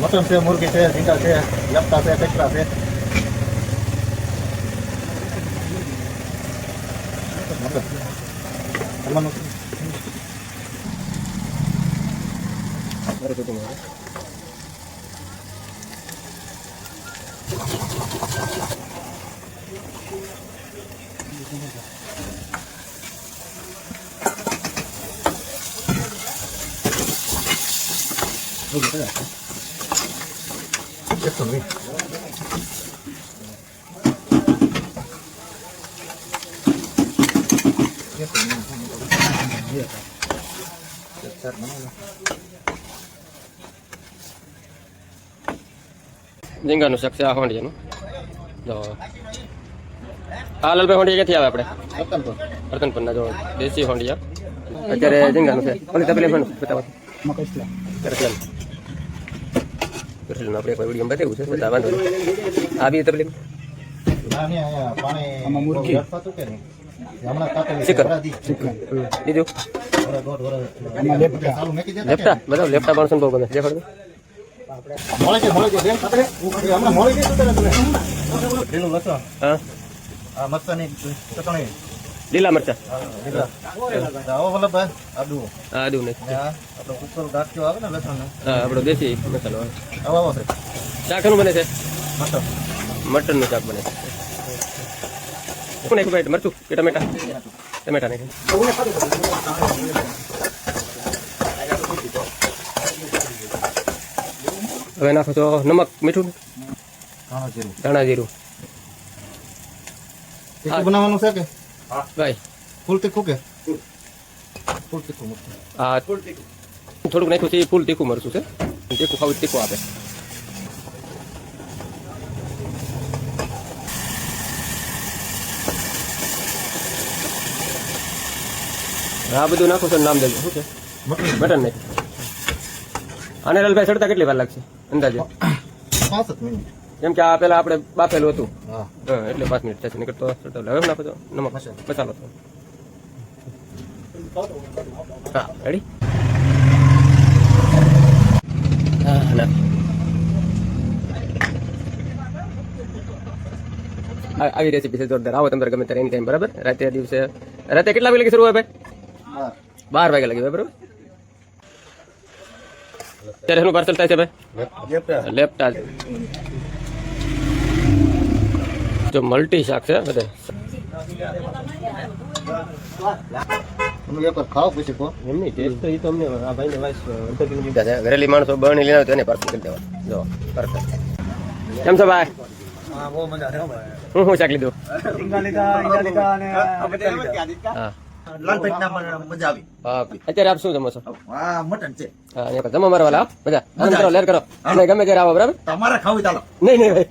Mutton છે, મુર્ગી છે, ઝીંગા છે, લપટા છે, ટેકરા છે. ઝીંગાનું શાક છે આ હોંડિયાનું. જો આ લાલભાઈ હોંડિયા ક્યાંથી આવે આપણે? રતનપુરના. જો દેશી હોંડિયા. અત્યારે ઝીંગાનું છે. ઓલી તપેલી પણ બતાવો. આપણે એક વિડીયો બતાવ્યું છે, બતા વાંધો નહીં. આ બી તપેલી બીજું લેપટા. બધા લેપટા માણસો બહુ ગમે. દેખાડો. લીલા મરચા. આદુ ને આપણો દેશી મસાલો. શાક નું બને છે? મટન નું શાક બને છે. એક બાઈટ મરચું કે ટમેટા? ટમેટા નાખે. હવે નાખો છો નમક, મીઠું, ધાણા જીરું. બનાવવાનું છે કે ભાઈ ફૂલ તીખું કે ફૂલ તીખું? હા, થોડુંક નાખ્યું છે. ફૂલ તીખું મરચું છે. તીખું ખાવું તીખું આપે. આ બધું નાખો છો. નામ દેજો. શું છે? મટન નાખ. આને લાલભાઈ સડતા કેટલી વાર લાગશે અંદાજે? 5 મિનિટ. કેમ કે આ પેલા આપણે બાફેલું હતું. એટલે 5 મિનિટ થશે. નીકળતો હવે નાખો તો નમક મસાલો. હા, રેડી. આવી રેસીપી છે જોરદાર. આવો તમારે ગમે ત્યારે એની ટાઈમ. બરાબર. રાતે દિવસે રાતે કેટલા વાગે લગી શરૂ હોય ભાઈ? 12 વાગે લગી હોય. બરાબર. ત્યારે એનું પાર્સલ થાય છે ભાઈ? લેપટા. જો મલ્ટી શાક છે બધે. એમની ટેસ્ટ તો એ તો અમને આ ભાઈને વાઇસ ઘરેલી માણસો બની લીધા તો એને પાર્સલ કરી દેવા. જો પરફેક્ટ. કેમ છો ભાઈ? બહુ મજા આવે ભાઈ. હું શાક લીધું? હા, અત્યારે આપ શું જમો છો? મટન છે. હા, જમો મારવા. બધા આનંદ કરો, લેર કરો. ગમે ત્યારે આવો. બરાબર. તમારે ખાવું ચાલો. નહીં ભાઈ.